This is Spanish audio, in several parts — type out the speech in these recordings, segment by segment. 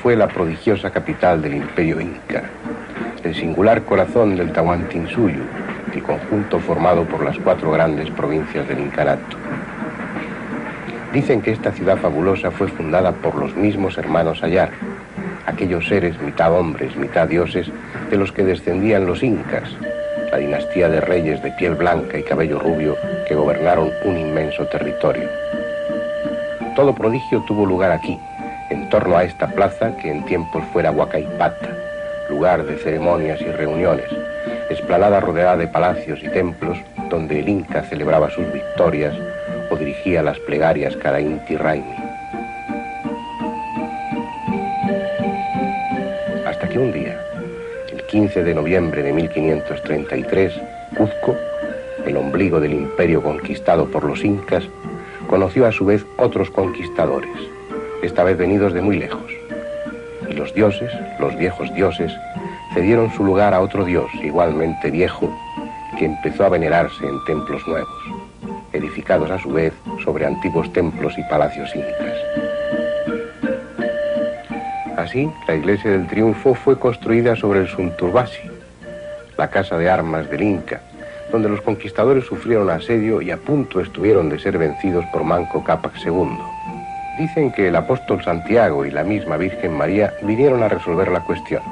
fue la prodigiosa capital del Imperio Inca, el singular corazón del Tahuantinsuyo, el conjunto formado por las 4 grandes provincias del Incanato. Dicen que esta ciudad fabulosa fue fundada por los mismos hermanos Ayar, aquellos seres mitad hombres, mitad dioses, de los que descendían los incas, la dinastía de reyes de piel blanca y cabello rubio que gobernaron un inmenso territorio. Todo prodigio tuvo lugar aquí, en torno a esta plaza que en tiempos fuera Huacaipata, lugar de ceremonias y reuniones, explanada rodeada de palacios y templos donde el Inca celebraba sus victorias o dirigía las plegarias cada Inti Raymi. Hasta que un día, el 15 de noviembre de 1533, Cuzco, el ombligo del imperio conquistado por los incas, conoció a su vez otros conquistadores, esta vez venidos de muy lejos. Y los dioses, los viejos dioses, cedieron su lugar a otro dios igualmente viejo que empezó a venerarse en templos nuevos, edificados a su vez sobre antiguos templos y palacios incas. Así, la iglesia del Triunfo fue construida sobre el Sunturbasi, la casa de armas del Inca, donde los conquistadores sufrieron asedio y a punto estuvieron de ser vencidos por Manco Cápac II. Dicen que el apóstol Santiago y la misma Virgen María vinieron a resolver la cuestión.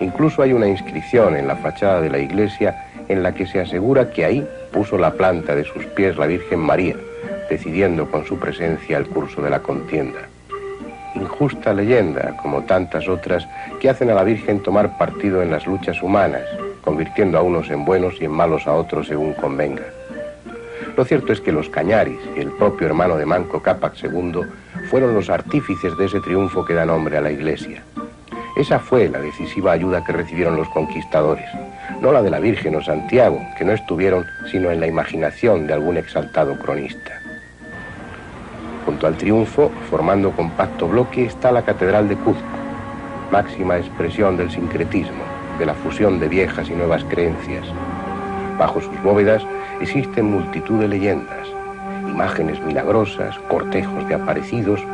Incluso hay una inscripción en la fachada de la iglesia en la que se asegura que ahí puso la planta de sus pies la Virgen María, decidiendo con su presencia el curso de la contienda. Injusta leyenda, como tantas otras, que hacen a la Virgen tomar partido en las luchas humanas, convirtiendo a unos en buenos y en malos a otros según convenga. Lo cierto es que los Cañaris y el propio hermano de Manco Cápac II fueron los artífices de ese triunfo que da nombre a la iglesia. Esa fue la decisiva ayuda que recibieron los conquistadores, no la de la Virgen o Santiago, que no estuvieron sino en la imaginación de algún exaltado cronista. Junto al triunfo, formando compacto bloque, está la Catedral de Cuzco, máxima expresión del sincretismo, de la fusión de viejas y nuevas creencias. Bajo sus bóvedas existen multitud de leyendas, imágenes milagrosas, cortejos de aparecidos,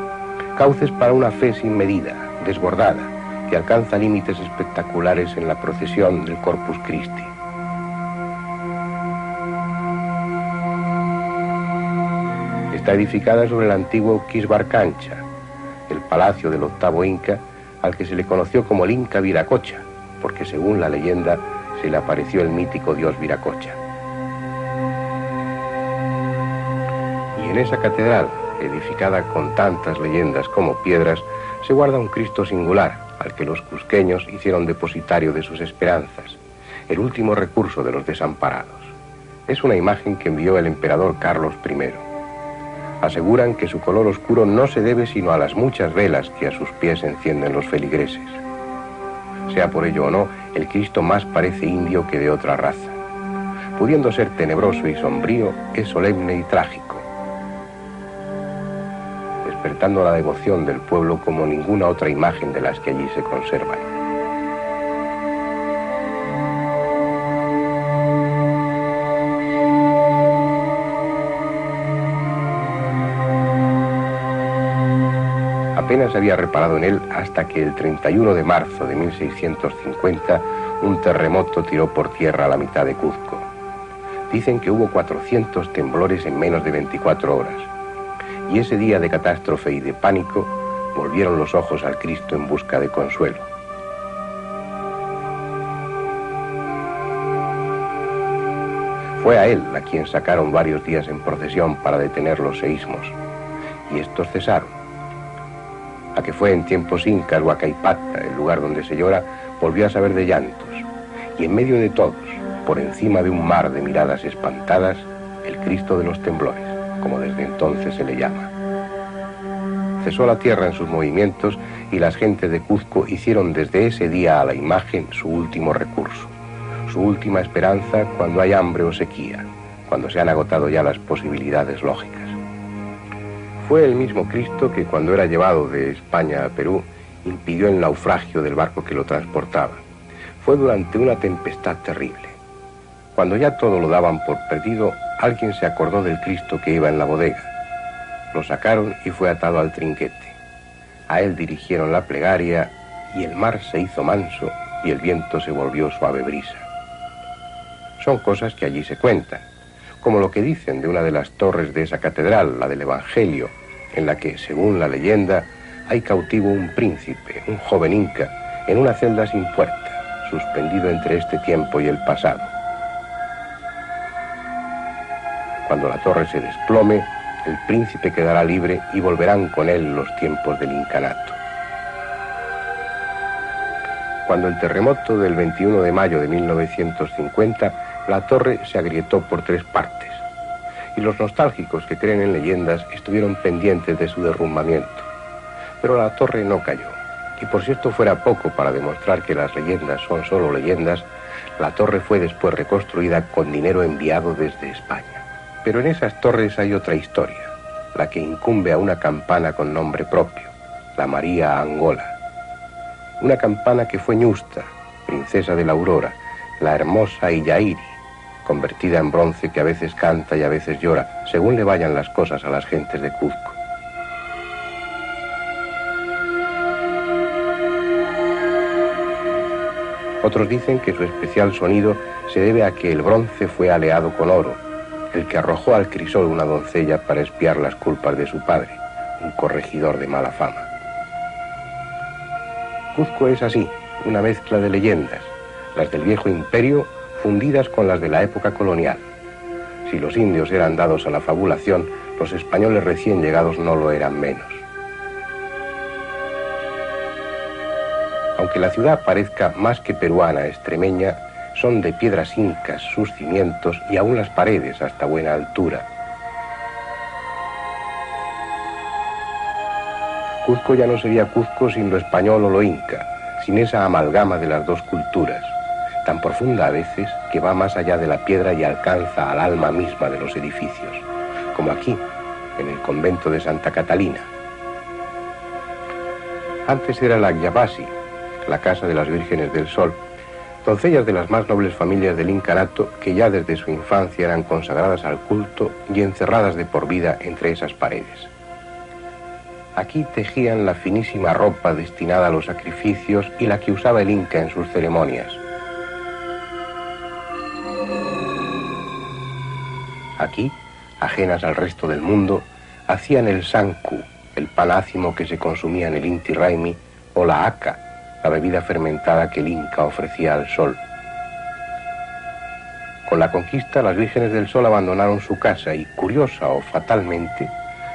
cauces para una fe sin medida, desbordada, que alcanza límites espectaculares en la procesión del Corpus Christi. Está edificada sobre el antiguo Quisbarcancha, el palacio del octavo Inca, al que se le conoció como el Inca Viracocha, porque según la leyenda se le apareció el mítico dios Viracocha. Y en esa catedral, edificada con tantas leyendas como piedras, se guarda un Cristo singular, al que los cusqueños hicieron depositario de sus esperanzas, el último recurso de los desamparados. Es una imagen que envió el emperador Carlos I. Aseguran que su color oscuro no se debe sino a las muchas velas que a sus pies encienden los feligreses. Sea por ello o no, el Cristo más parece indio que de otra raza. Pudiendo ser tenebroso y sombrío, es solemne y trágico, despertando la devoción del pueblo como ninguna otra imagen de las que allí se conservan. Apenas había reparado en él hasta que el 31 de marzo de 1650 un terremoto tiró por tierra la mitad de Cuzco. Dicen que hubo 400 temblores en menos de 24 horas. Y ese día de catástrofe y de pánico volvieron los ojos al Cristo en busca de consuelo. Fue a él a quien sacaron varios días en procesión para detener los seísmos, y estos cesaron. A que fue en tiempos incas Huacaipata, el lugar donde se llora, volvió a saber de llantos, y en medio de todos, por encima de un mar de miradas espantadas, el Cristo de los temblores, como desde entonces se le llama. Cesó la tierra en sus movimientos y las gentes de Cuzco hicieron desde ese día a la imagen su último recurso, su última esperanza cuando hay hambre o sequía, cuando se han agotado ya las posibilidades lógicas. Fue el mismo Cristo que cuando era llevado de España a Perú impidió el naufragio del barco que lo transportaba. Fue durante una tempestad terrible. Cuando ya todo lo daban por perdido, alguien se acordó del Cristo que iba en la bodega. Lo sacaron y fue atado al trinquete. A él dirigieron la plegaria, y el mar se hizo manso, y el viento se volvió suave brisa. Son cosas que allí se cuentan, como lo que dicen de una de las torres de esa catedral, la del Evangelio, en la que, según la leyenda, hay cautivo un príncipe, un joven inca, en una celda sin puerta, suspendido entre este tiempo y el pasado. Cuando la torre se desplome, el príncipe quedará libre y volverán con él los tiempos del incanato. Cuando el terremoto del 21 de mayo de 1950, la torre se agrietó por 3 partes, y los nostálgicos que creen en leyendas estuvieron pendientes de su derrumbamiento. Pero la torre no cayó, y por si esto fuera poco para demostrar que las leyendas son solo leyendas, la torre fue después reconstruida con dinero enviado desde España. Pero en esas torres hay otra historia, la que incumbe a una campana con nombre propio, la María Angola. Una campana que fue Ñusta, princesa de la Aurora, la hermosa Illairi, convertida en bronce que a veces canta y a veces llora, según le vayan las cosas a las gentes de Cuzco. Otros dicen que su especial sonido se debe a que el bronce fue aleado con oro, el que arrojó al crisol una doncella para expiar las culpas de su padre, un corregidor de mala fama. Cuzco es así, una mezcla de leyendas, las del viejo imperio fundidas con las de la época colonial. Si los indios eran dados a la fabulación, los españoles recién llegados no lo eran menos. Aunque la ciudad parezca más que peruana, extremeña, son de piedras incas sus cimientos y aún las paredes hasta buena altura. Cuzco ya no sería Cuzco sin lo español o lo inca, sin esa amalgama de las dos culturas, tan profunda a veces que va más allá de la piedra y alcanza al alma misma de los edificios, como aquí, en el convento de Santa Catalina. Antes era la Agyapasi, la casa de las Vírgenes del Sol, doncellas de las más nobles familias del incanato que ya desde su infancia eran consagradas al culto y encerradas de por vida entre esas paredes. Aquí tejían la finísima ropa destinada a los sacrificios y la que usaba el inca en sus ceremonias. Aquí, ajenas al resto del mundo, hacían el sanku, el pan ácimo que se consumía en el Inti Raymi, o la aca, la bebida fermentada que el inca ofrecía al sol. Con la conquista, las Vírgenes del Sol abandonaron su casa y, curiosa o fatalmente,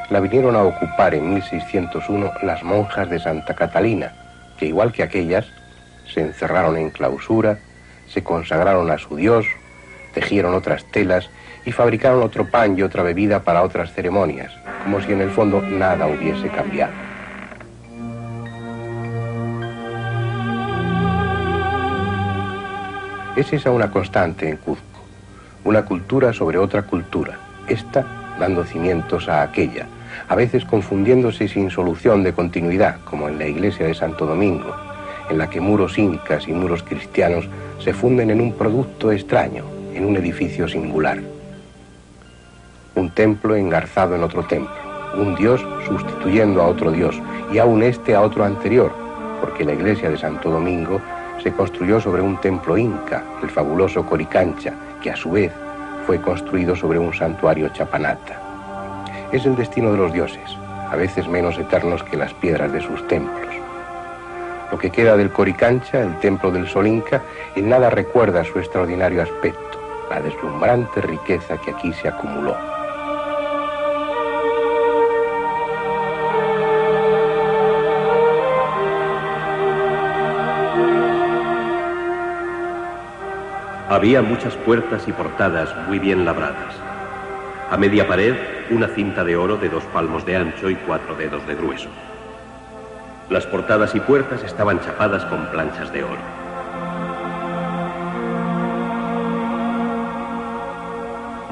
la vinieron a ocupar en 1601 las monjas de Santa Catalina, que igual que aquellas, se encerraron en clausura, se consagraron a su dios, tejieron otras telas y fabricaron otro pan y otra bebida para otras ceremonias, como si en el fondo nada hubiese cambiado. Es esa una constante en Cuzco, una cultura sobre otra cultura, esta dando cimientos a aquella, a veces confundiéndose sin solución de continuidad, como en la iglesia de Santo Domingo, en la que muros incas y muros cristianos se funden en un producto extraño, en un edificio singular. Un templo engarzado en otro templo, un dios sustituyendo a otro dios, y aún este a otro anterior, porque la iglesia de Santo Domingo se construyó sobre un templo inca, el fabuloso Coricancha, que a su vez fue construido sobre un santuario chapanata. Es el destino de los dioses, a veces menos eternos que las piedras de sus templos. Lo que queda del Coricancha, el templo del Sol Inca, en nada recuerda su extraordinario aspecto, la deslumbrante riqueza que aquí se acumuló. Había muchas puertas y portadas muy bien labradas. A media pared, una cinta de oro de 2 palmos de ancho y 4 dedos de grueso. Las portadas y puertas estaban chapadas con planchas de oro.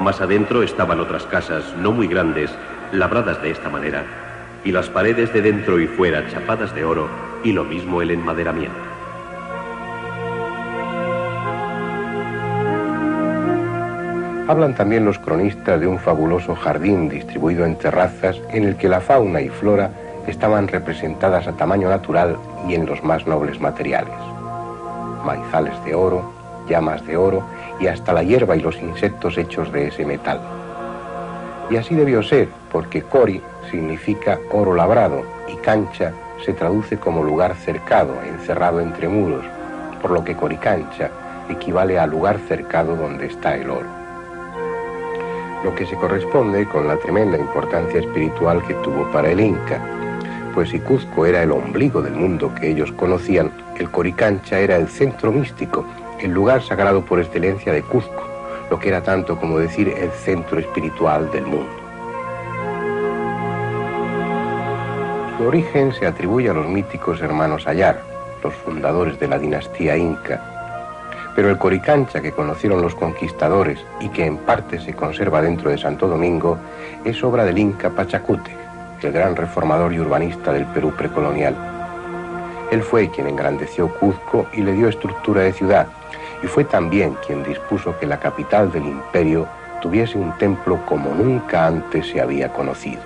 Más adentro estaban otras casas, no muy grandes, labradas de esta manera, y las paredes de dentro y fuera chapadas de oro, y lo mismo el enmaderamiento. Hablan también los cronistas de un fabuloso jardín distribuido en terrazas en el que la fauna y flora estaban representadas a tamaño natural y en los más nobles materiales. Maizales de oro, llamas de oro y hasta la hierba y los insectos hechos de ese metal. Y así debió ser, porque cori significa oro labrado y cancha se traduce como lugar cercado, encerrado entre muros, por lo que coricancha equivale a lugar cercado donde está el oro. Lo que se corresponde con la tremenda importancia espiritual que tuvo para el Inca, pues si Cuzco era el ombligo del mundo que ellos conocían, el Coricancha era el centro místico, el lugar sagrado por excelencia de Cuzco, lo que era tanto como decir el centro espiritual del mundo. Su origen se atribuye a los míticos hermanos Ayar, los fundadores de la dinastía Inca, pero el Coricancha que conocieron los conquistadores y que en parte se conserva dentro de Santo Domingo es obra del Inca Pachacútec, el gran reformador y urbanista del Perú precolonial. Él fue quien engrandeció Cuzco y le dio estructura de ciudad, y fue también quien dispuso que la capital del imperio tuviese un templo como nunca antes se había conocido.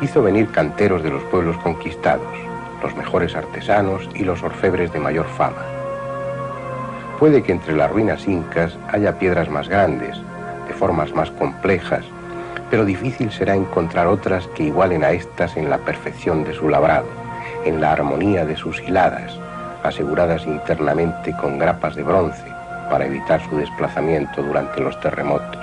Hizo venir canteros de los pueblos conquistados, los mejores artesanos y los orfebres de mayor fama. Puede que entre las ruinas incas haya piedras más grandes, de formas más complejas, pero difícil será encontrar otras que igualen a estas en la perfección de su labrado, en la armonía de sus hiladas, aseguradas internamente con grapas de bronce para evitar su desplazamiento durante los terremotos.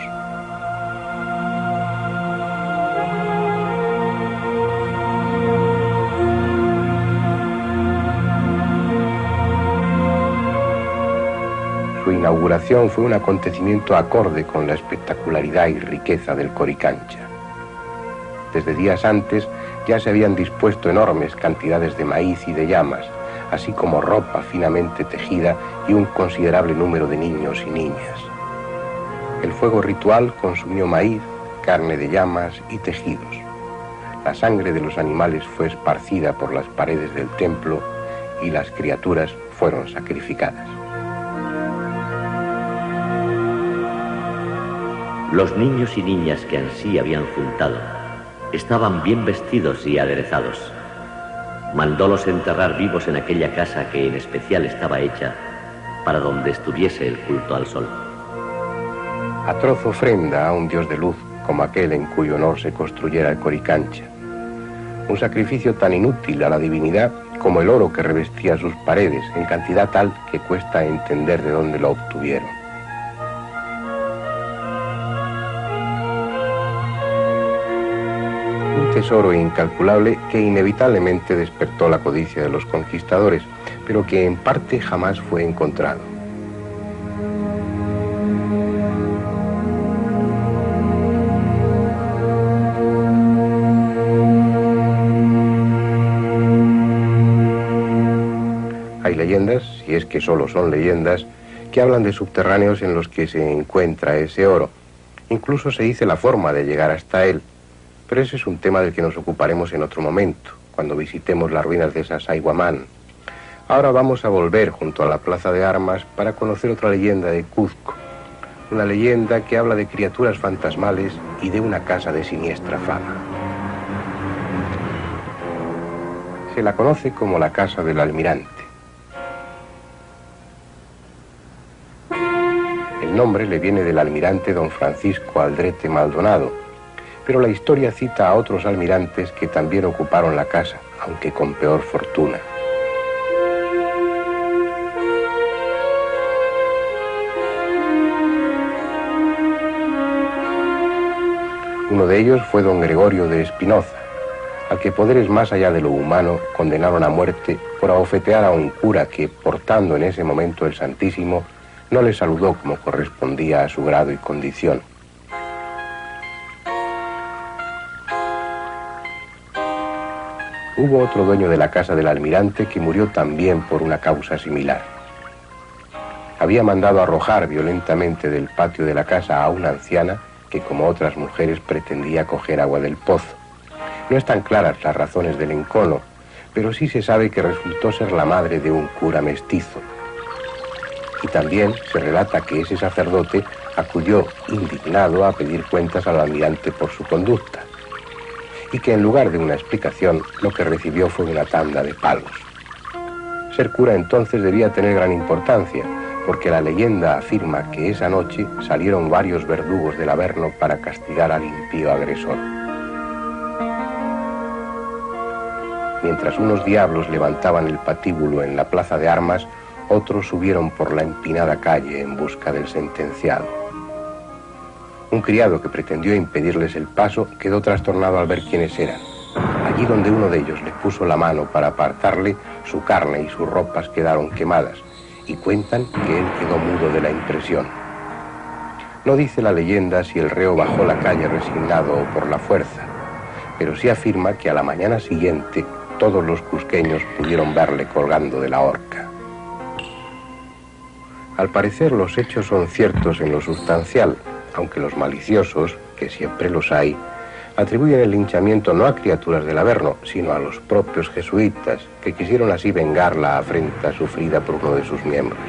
Su inauguración fue un acontecimiento acorde con la espectacularidad y riqueza del Coricancha. Desde días antes ya se habían dispuesto enormes cantidades de maíz y de llamas, así como ropa finamente tejida y un considerable número de niños y niñas. El fuego ritual consumió maíz, carne de llamas y tejidos. La sangre de los animales fue esparcida por las paredes del templo y las criaturas fueron sacrificadas. Los niños y niñas que ansí habían juntado estaban bien vestidos y aderezados. Mandólos enterrar vivos en aquella casa que en especial estaba hecha para donde estuviese el culto al sol. Atroz ofrenda a un dios de luz como aquel en cuyo honor se construyera el Coricancha. Un sacrificio tan inútil a la divinidad como el oro que revestía sus paredes, en cantidad tal que cuesta entender de dónde lo obtuvieron. Un tesoro incalculable que inevitablemente despertó la codicia de los conquistadores, pero que en parte jamás fue encontrado. Hay leyendas, si es que solo son leyendas, que hablan de subterráneos en los que se encuentra ese oro. Incluso se dice la forma de llegar hasta él. Pero ese es un tema del que nos ocuparemos en otro momento, cuando visitemos las ruinas de Sacsayhuamán. Ahora vamos a volver junto a la Plaza de Armas para conocer otra leyenda de Cuzco. Una leyenda que habla de criaturas fantasmales y de una casa de siniestra fama. Se la conoce como la Casa del Almirante. El nombre le viene del almirante don Francisco Aldrete Maldonado, pero la historia cita a otros almirantes que también ocuparon la casa, aunque con peor fortuna. Uno de ellos fue don Gregorio de Espinoza, al que poderes más allá de lo humano condenaron a muerte por abofetear a un cura que, portando en ese momento el Santísimo, no le saludó como correspondía a su grado y condición. Hubo otro dueño de la casa del almirante que murió también por una causa similar. Había mandado arrojar violentamente del patio de la casa a una anciana que, como otras mujeres, pretendía coger agua del pozo. No están claras las razones del encono, pero sí se sabe que resultó ser la madre de un cura mestizo. Y también se relata que ese sacerdote acudió indignado a pedir cuentas al almirante por su conducta. y que en lugar de una explicación lo que recibió fue una tanda de palos. Ser cura entonces debía tener gran importancia, porque la leyenda afirma que esa noche salieron varios verdugos del Averno para castigar al impío agresor. Mientras unos diablos levantaban el patíbulo en la plaza de armas, otros subieron por la empinada calle en busca del sentenciado. Un criado que pretendió impedirles el paso quedó trastornado al ver quiénes eran. Allí donde uno de ellos le puso la mano para apartarle, su carne y sus ropas quedaron quemadas, y cuentan que él quedó mudo de la impresión. No dice la leyenda si el reo bajó la calle resignado o por la fuerza, pero sí afirma que a la mañana siguiente todos los cusqueños pudieron verle colgando de la horca. Al parecer los hechos son ciertos en lo sustancial, aunque los maliciosos, que siempre los hay, atribuyen el linchamiento no a criaturas del Averno, sino a los propios jesuitas, que quisieron así vengar la afrenta sufrida por uno de sus miembros.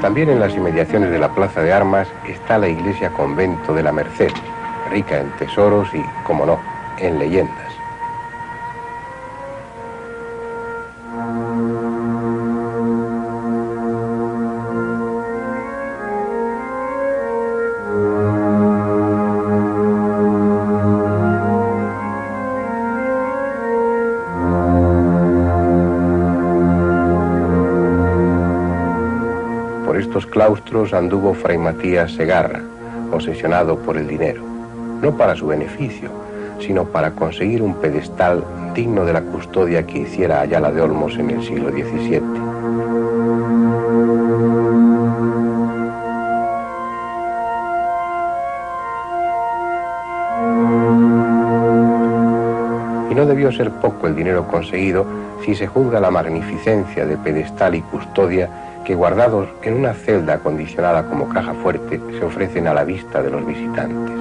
También en las inmediaciones de la Plaza de Armas está la iglesia convento de la Merced, rica en tesoros y, como no, en leyendas. Por estos claustros anduvo Fray Matías Segarra, obsesionado por el dinero, no para su beneficio, sino para conseguir un pedestal digno de la custodia que hiciera Ayala de Olmos en el siglo XVII. Y no debió ser poco el dinero conseguido si se juzga la magnificencia de pedestal y custodia que, guardados en una celda acondicionada como caja fuerte, se ofrecen a la vista de los visitantes.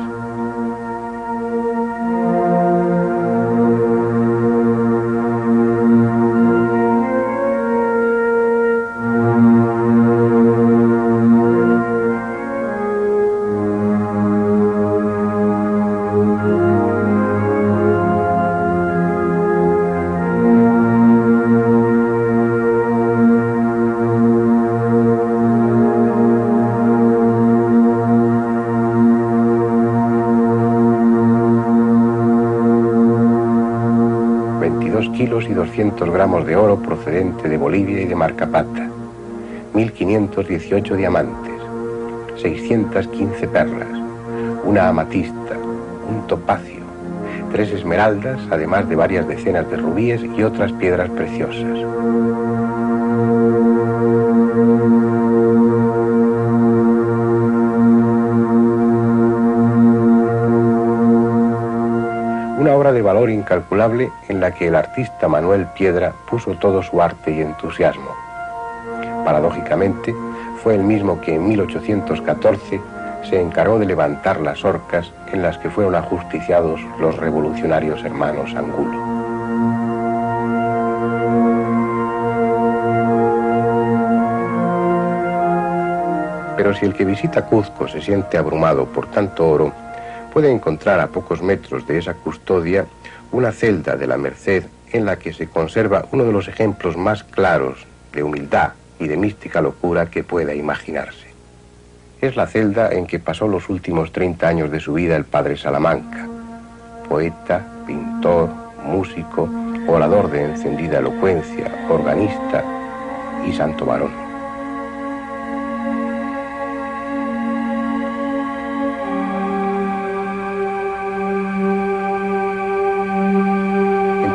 Kilos y 200 gramos de oro procedente de Bolivia y de Marcapata, 1.518 diamantes, 615 perlas, una amatista, un topacio, 3 esmeraldas, además de varias decenas de rubíes y otras piedras preciosas. Una obra de valor incalculable en la que el artista Manuel Piedra puso todo su arte y entusiasmo. Paradójicamente, fue el mismo que en 1814 se encargó de levantar las horcas en las que fueron ajusticiados los revolucionarios hermanos Angulo. Pero si el que visita Cuzco se siente abrumado por tanto oro, puede encontrar a pocos metros de esa custodia una celda de la Merced en la que se conserva uno de los ejemplos más claros de humildad y de mística locura que pueda imaginarse. Es la celda en que pasó los últimos 30 años de su vida el padre Salamanca, poeta, pintor, músico, orador de encendida elocuencia, organista y santo varón.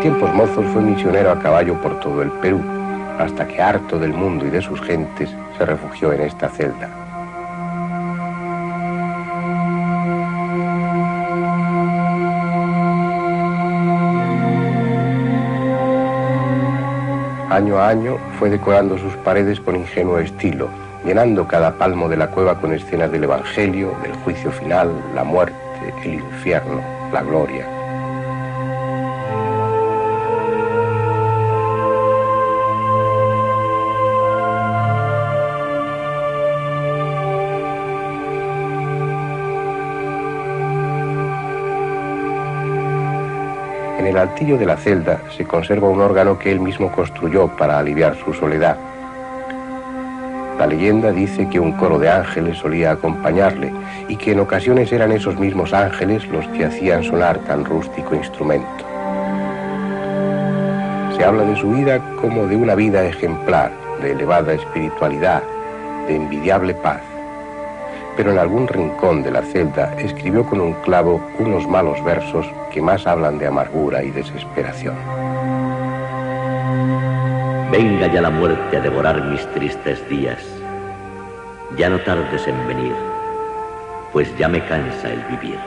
tiempos mozos fue misionero a caballo por todo el Perú, hasta que, harto del mundo y de sus gentes, se refugió en esta celda. Año a año fue decorando sus paredes con ingenuo estilo, llenando cada palmo de la cueva con escenas del Evangelio, del juicio final, la muerte, el infierno, la gloria. En el altillo de la celda se conserva un órgano que él mismo construyó para aliviar su soledad. La leyenda dice que un coro de ángeles solía acompañarle y que en ocasiones eran esos mismos ángeles los que hacían sonar tan rústico instrumento. Se habla de su vida como de una vida ejemplar, de elevada espiritualidad, de envidiable paz. Pero en algún rincón de la celda escribió con un clavo unos malos versos que más hablan de amargura y desesperación. Venga ya la muerte a devorar mis tristes días. Ya no tardes en venir, pues ya me cansa el vivir.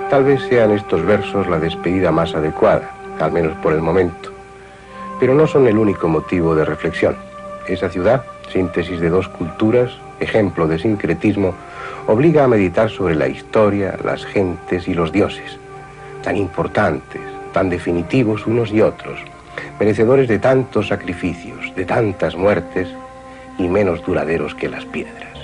Tal vez sean estos versos la despedida más adecuada, al menos por el momento. Pero no son el único motivo de reflexión. Esa ciudad, síntesis de dos culturas, ejemplo de sincretismo, obliga a meditar sobre la historia, las gentes y los dioses, tan importantes, tan definitivos unos y otros, merecedores de tantos sacrificios, de tantas muertes y menos duraderos que las piedras.